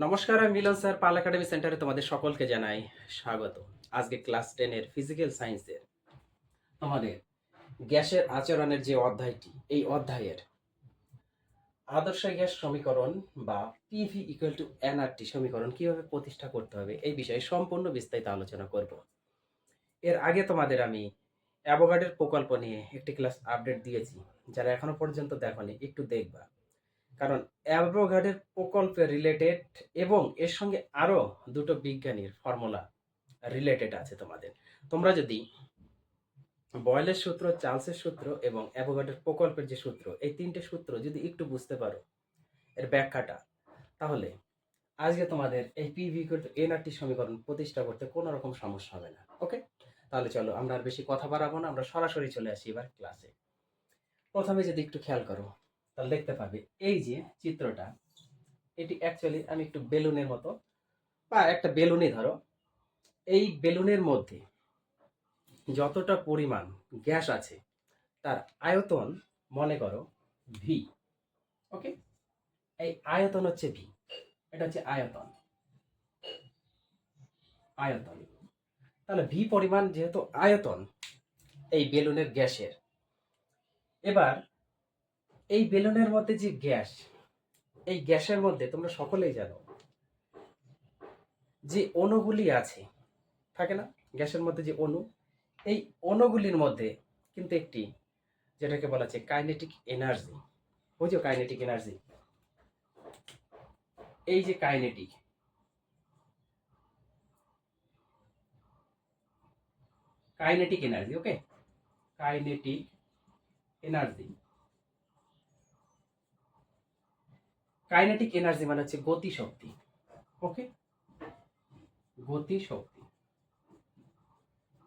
নমস্কার, আমি মিলন স্যার, পাল একাডেমি সেন্টারে তোমাদের সকলকে জানাই স্বাগত। আজকে ক্লাস 10 এর ফিজিক্যাল সায়েন্সের তোমাদের গ্যাসের আচরণের যে অধ্যায়টি, এই অধ্যায়ের আদর্শ গ্যাস সমীকরণ বা পিভি ইকুয়াল টু এনআরটি সমীকরণ কিভাবে প্রতিষ্ঠা করতে হবে এই বিষয়ে সম্পূর্ণ বিস্তারিত আলোচনা করব। এর আগে তোমাদের আমি অ্যাভোগাড্রোর প্রকল্প নিয়ে একটি ক্লাস আপডেট দিয়েছি। যারা এখনো পর্যন্ত দেখোনি একটু দেখবা, কারণ অ্যাভোগাড্রোর প্রকল্পে রিলেটেড এবং এর সঙ্গে আরও দুটো বিজ্ঞানীর ফর্মুলা রিলেটেড আছে তোমাদের। তোমরা যদি বয়েলের সূত্র, চার্লসের সূত্র এবং অ্যাভোগাড্রোর প্রকল্পের যে সূত্র, এই তিনটে সূত্র যদি একটু বুঝতে পারো এর ব্যাখ্যাটা, তাহলে আজকে তোমাদের এই পিভি এনআরটি সমীকরণ প্রতিষ্ঠা করতে কোনো রকম সমস্যা হবে না। ওকে, তাহলে চলো আমরা আর বেশি কথা বাড়াবো না, আমরা সরাসরি চলে আসি এবার ক্লাসে। প্রথমে যদি একটু খেয়াল করো তাহলে দেখতে পাবে এই যে চিত্রটা, এটি অ্যাকচুয়ালি আমি একটু বেলুনের মতো, বা একটা বেলুনই ধরো, এই বেলুনের মধ্যে যতটা পরিমাণ গ্যাস আছে তার আয়তন মনে করো ভি। ওকে, এই আয়তন হচ্ছে ভি, এটা হচ্ছে আয়তন। আয়তন তাহলে ভি পরিমাণ যেহেতু আয়তন এই বেলুনের গ্যাসের, এবার এই বেলুনের মধ্যে যে গ্যাস, এই গ্যাসের মধ্যে তোমরা সকলেই জানো যে অণুগুলি আছে, থাকে না গ্যাসের মধ্যে যে অণু, এই অণুগুলির মধ্যে কিন্তু একটি, যেটাকে বলা হচ্ছে কাইনেটিক এনার্জি। বুঝো কাইনেটিক এনার্জি, এই যে কাইনেটিক, কাইনেটিক এনার্জি, ওকে, কাইনেটিক এনার্জি। কাইনেটিক এনার্জি মানে হচ্ছে গতি শক্তি। ওকে, গতি শক্তি।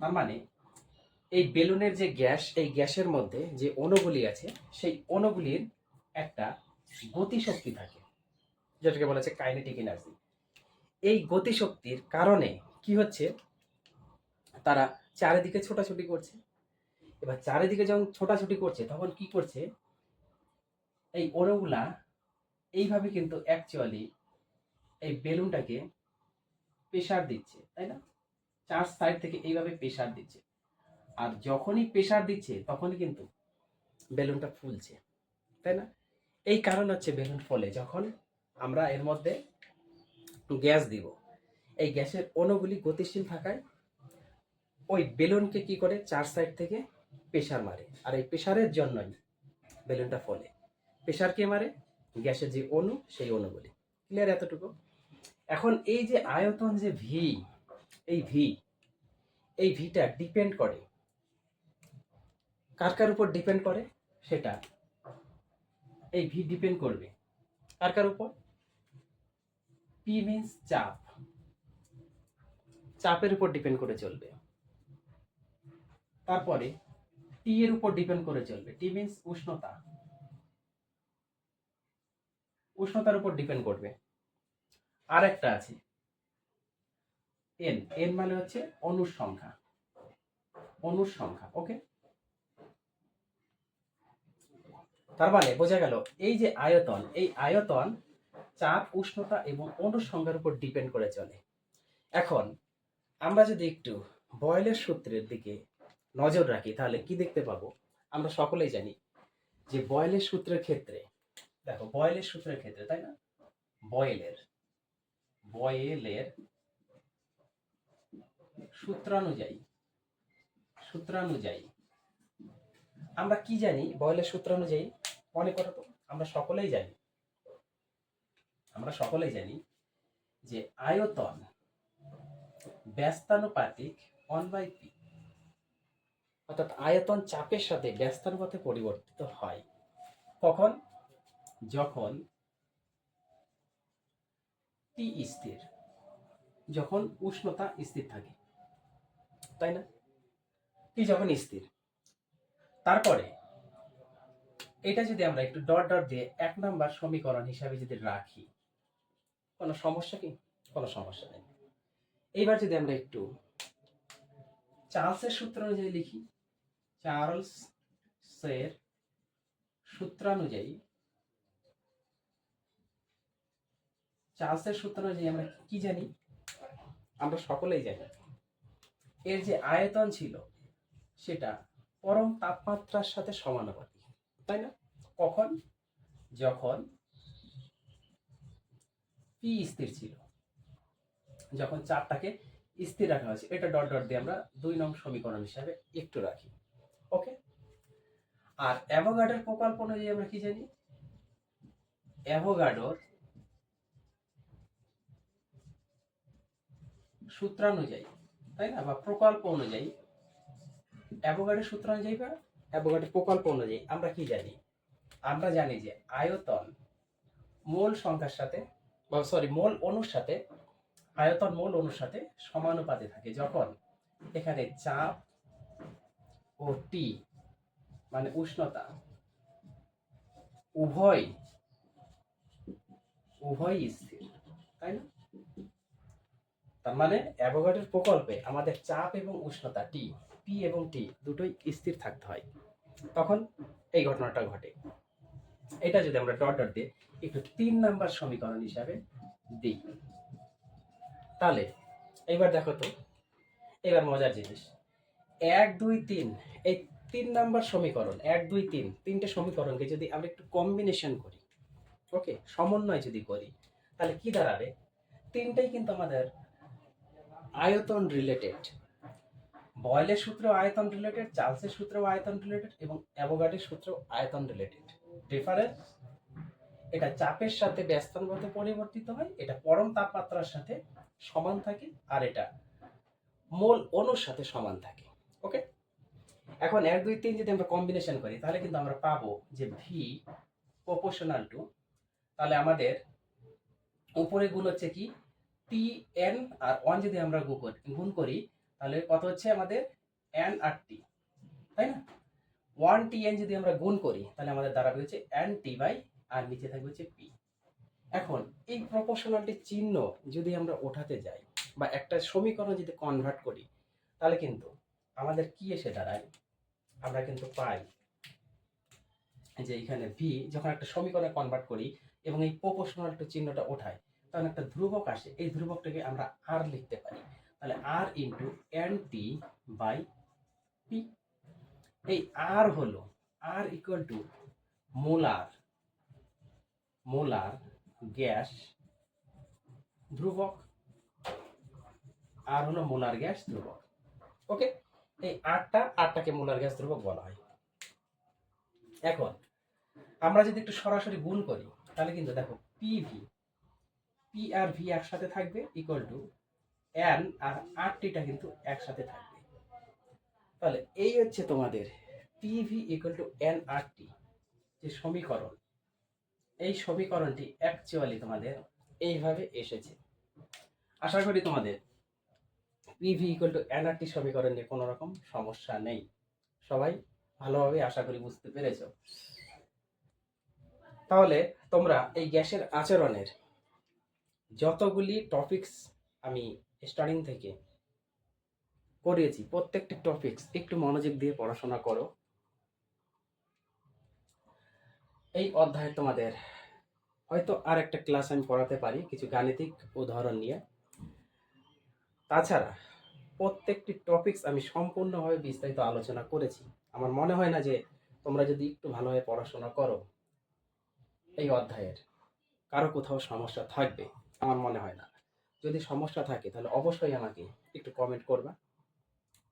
তার মানে এই বেলুনের যে গ্যাস, এই গ্যাসের মধ্যে যে অণুগুলি আছে সেই অণুগুলির একটা গতি শক্তি থাকে, যেটাকে বলা হচ্ছে কাইনেটিক এনার্জি। এই গতি শক্তির কারণে কি হচ্ছে, তারা চারিদিকে ছোটাছুটি করছে। এবার চারিদিকে যখন ছোটাছুটি করছে তখন কি করছে, এই অণুগুলা এইভাবে কিন্তু অ্যাকচুয়ালি এই বেলুনটাকে প্রেসার দিচ্ছে, তাই না? চার সাইড থেকে এইভাবে প্রেসার দিচ্ছে, আর যখনই প্রেসার দিচ্ছে তখনই কিন্তু বেলুনটা ফুলছে, তাই না? এই কারণ হচ্ছে বেলুন ফলে যখন আমরা এর মধ্যে গ্যাস দিব, এই গ্যাসের অণুগুলি গতিশীল থাকায় ওই বেলুনকে কি করে চার সাইড থেকে প্রেসার মারে, আর এই প্রেসারের জন্যই বেলুনটা ফলে। প্রেসার কে মারে? গ্যাসের যে অণু, সেই অণুগুলি। ক্লিয়ার এতটুকু? এখন এই যে আয়তন যে ভি, এই ভি, এই ভিটা ডিপেন্ড করে কার কার উপর ডিপেন্ড করে, সেটা এই ভি ডিপেন্ড করবে কার কার উপর? পি মিন্স চাপ, চাপের উপর ডিপেন্ড করে চলবে। তারপরে টি এর উপর ডিপেন্ড করে চলবে, টি মিন্স উষ্ণতা, উষ্ণতার উপর ডিপেন্ড করবে। আর একটা আছে এন, এন মানে হচ্ছে অণুর সংখ্যা, অণুর সংখ্যা। ওকে, তার মানে বোঝা গেল এই যে আয়তন, এই আয়তন চাপ, উষ্ণতা এবং অণুর সংখ্যার উপর ডিপেন্ড করে চলে। এখন আমরা যদি একটু বয়েলের সূত্রের দিকে নজর রাখি তাহলে কি দেখতে পাবো, আমরা সকলেই জানি যে বয়েলের সূত্রের ক্ষেত্রে, দেখো বয়েলের সূত্রের ক্ষেত্রে, তাই না, বয়েলের বয়েলের সূত্রানুযায়ী, সূত্রানুযায়ী আমরা কি জানি, বয়েলের সূত্রানুযায়ী মনে করো তো, আমরা সকলেই জানি, আমরা সকলেই জানি যে আয়তন ব্যস্তানুপাতিক 1/p, অর্থাৎ আয়তন চাপের সাথে ব্যস্তানুপাতে পরিবর্তিত হয়। কখন? যখন টি স্থির, যখন উষ্ণতা স্থির থাকে, তাই না? টি যখন স্থির, তারপরে এটা যদি আমরা একটু ডট ডট দিয়ে 1 নম্বর সমীকরণ হিসাবে যদি রাখি, কোনো সমস্যা কি? কোনো সমস্যা নেই। এইবার যদি আমরা একটু চার্লসের সূত্র অনুযায়ী লিখি, চার্লসের সূত্রানুযায়ী, চার্লসের সূত্র অনুযায়ী আমরা কি জানি? আমরা সকলেই জানি এর যে আয়তন ছিল সেটা পরম তাপমাত্রার সাথে সমানুপাতিক, তাই না? কখন? যখন পি স্থির ছিল, যখন চাপটাকে স্থির রাখা হয়েছে। এটা ডট ডট দিয়ে আমরা 2 নং সমীকরণ হিসাবে একটু রাখি। ওকে। আর অ্যাভোগাড্রোর প্রকল্প অনুযায়ী আমরা কি জানি? অ্যাভোগাড্রোর সূত্রানুযায়ী, তাই না, বা প্রকল্প অনুযায়ী, অ্যাভোগাড্রোর সূত্র অনুযায়ী বা অ্যাভোগাড্রোর প্রকল্প অনুযায়ী আমরা কি জানি? আমরা জানি যে আয়তন মোল সংখ্যার সাথে, বা সরি মোল অণুর সাথে, আয়তন মোল অণুর সাথে সমানুপাতে থাকে যখন এখানে চাপ ও টি মানে উষ্ণতা উভয়ই স্থির, তাই না? তার মানে অ্যাভোগাড্রোর প্রকল্পে আমাদের চাপ এবং উষ্ণতা টি, পি এবং টি দুটোই স্থির থাকতে হয়, তখন এই ঘটনাটা ঘটে। এটা যদি আমরা ডট ডট দিয়ে একটু 3 নাম্বার সমীকরণ হিসাবে দিই, তাহলে এবার দেখো তো, এবার মজার জিনিস, 1 2 3, এই 3 নাম্বার সমীকরণ, 1 2 3, তিনটে সমীকরণকে যদি আমরা একটু কম্বিনেশন করি, ওকে, সমন্বয় যদি করি, তাহলে কি দাঁড়াবে? তিনটেই কিন্তু আমাদের আয়তন রিলেটেড। বয়েলের সূত্র আয়তন রিলেটেড, চার্লসের সূত্র আয়তন রিলেটেড এবং অ্যাভোগাড্রোর সূত্র আয়তন রিলেটেড। ডিফারেন্স, এটা চাপের সাথে ব্যস্তানুপাতে পরিবর্তিত হয়, এটা পরম তাপমাত্রার সাথে সমান থাকে, আর এটা মোল অণুর সাথে সমান থাকে। ওকে। এখন 1 2 3 যদি আমরা কম্বিনেশন করি, তাহলে কিন্তু আমরা পাবো যে ভি প্রপোর্শনাল টু, তাহলে আমাদের উপরে গুণ হচ্ছে কি টি এন, আর 1 যদি আমরা গুণ করি তাহলে কত হচ্ছে আমাদের এন আর টি, তাই না? 1 টি এন যদি আমরা গুণ করি তাহলে আমাদের দাঁড়াবে হচ্ছে এন টি বাই, আর নিচে থাকবে হচ্ছে পি। এখন এই প্রপোর্শনালটি চিহ্ন যদি আমরা ওঠাতে যাই বা একটা সমীকরণ যদি কনভার্ট করি, তাহলে কিন্তু আমাদের কি এসে দাঁড়ায়? আমরা কিন্তু পাই যে এখানে ভি যখন একটা সমীকরণে কনভার্ট করি এবং এই প্রপোর্শনাল টু চিহ্নটা ওঠাই, তখন একটা ধ্রুবক আসে। এই ধ্রুবকটাকে আমরা আর লিখতে পারি, তাহলে R into n T by P. এই আর হলো R equal to molar molar gas ধ্রুবক, আর হলো মোলার গ্যাস ধ্রুবক। ওকে। এই আরটাকে মোলার গ্যাস ধ্রুবক বলা হয়। এখন আমরা যদি একটু সরাসরি গুণ করি, তাহলে কিন্তু দেখো পিভি, পি আর ভি একসাথে থাকবে ইকুয়াল টু এন, আর আর টিটা কিন্তু একসাথে থাকবে। তাহলে এই হচ্ছে তোমাদের পিভি ইকুয়াল টু এন আর টি যে সমীকরণ, এই সমীকরণটি অ্যাকচুয়ালি তোমাদের এইভাবে এসেছে। আশা করি তোমাদের পিভি ইকুয়াল টু এন আর টি সমীকরণ নিয়ে কোনো রকম সমস্যা নেই। সবাই ভালোভাবে আশা করি বুঝতে পেরেছো। তাহলে তোমরা এই গ্যাসের আচরণের যতগুলি টপিকস আমি স্টার্টিং থেকে করিয়েছি, প্রত্যেকটি টপিকস একটু মনোযোগ দিয়ে পড়াশোনা করো। এই অধ্যায়ে তোমাদের হয়তো আর একটা ক্লাস আমি পড়াতে পারি কিছু গাণিতিক উদাহরণ নিয়ে। তাছাড়া প্রত্যেকটি টপিকস আমি সম্পূর্ণভাবে বিস্তারিত আলোচনা করেছি। আমার মনে হয় না যে তোমরা যদি একটু ভালোভাবে পড়াশোনা করো এই অধ্যায়ের কারো কোথাও সমস্যা থাকবে, আমার মনে হয় না। যদি সমস্যা থাকে তাহলে অবশ্যই আমাকে একটু কমেন্ট করবা,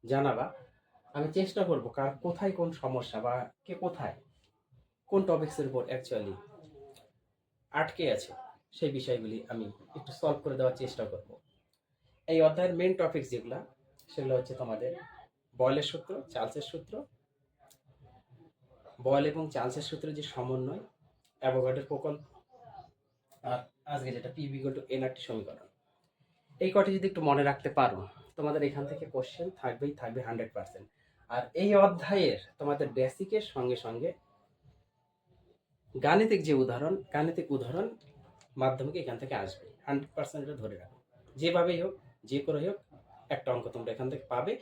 জানাবা। আমি চেষ্টা করব কার কোথায় কোন সমস্যা বা কে কোথায় কোন টপিক্সের উপর অ্যাকচুয়ালি আটকে আছে সেই বিষয়গুলি আমি একটু সলভ করে দেওয়ার চেষ্টা করব। এই অধ্যায়ের মেন টপিকস যেগুলো, সেগুলো হচ্ছে তোমাদের বয়েলের সূত্র, চার্লসের সূত্র, বয়েল এবং চার্লসের সূত্রের যে সমন্বয়, অ্যাভোগাড্রোর প্রকল্প, আর আজকে যেটা পি ইকুয়াল টু এনআরটি সমীকরণ। এই কটি যদি একটু মনে রাখতে পারো, তোমাদের এখান থেকে কোশ্চেন থাকবেই থাকবে 100%। আর এই অধ্যায়ের তোমাদের বেসিকের সঙ্গে সঙ্গে গাণিতিক উদাহরণ মাধ্যমিকে এখান থেকে আসবে 100%, এটা ধরে রাখো। যেভাবেই হোক, যে করে হোক, একটা অঙ্ক তোমরা এখান থেকে পাবে,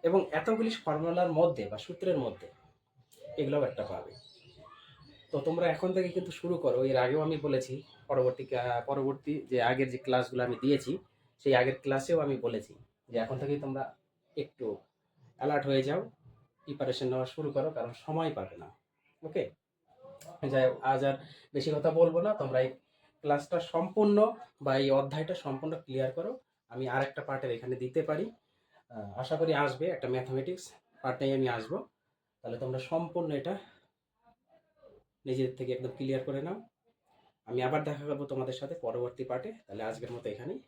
এবং এতগুলি ফর্মুলার মধ্যে বা সূত্রের মধ্যে এগুলোও একটা পাবে। তো তোমরা এখন থেকে কিন্তু শুরু করো। এর আগেও আমি বলেছি, পরবর্তী যে আগের যে ক্লাসগুলো আমি দিয়েছি, সেই আগের ক্লাসেও আমি বলেছি যে এখন থেকেই তোমরা একটু অ্যালার্ট হয়ে যাও, প্রিপারেশন নেওয়া শুরু করো, কারণ সময় পাবে না। ওকে, যাই হোক, আজ আর বেশি কথা বলবো না। তোমরা এই ক্লাসটা সম্পূর্ণ বা এই অধ্যায়টা সম্পূর্ণ ক্লিয়ার করো। আমি আর একটা পার্টের এখানে দিতে পারি, আশা করি আসবে, একটা ম্যাথামেটিক্স পার্টটাই আমি আসবো। তাহলে তোমরা সম্পূর্ণ এটা নিজেদের থেকে একদম ক্লিয়ার করে নাও। আমি আবার দেখা করবো তোমাদের সাথে পরবর্তী পার্টে। তাহলে আজকের মতো এখানেই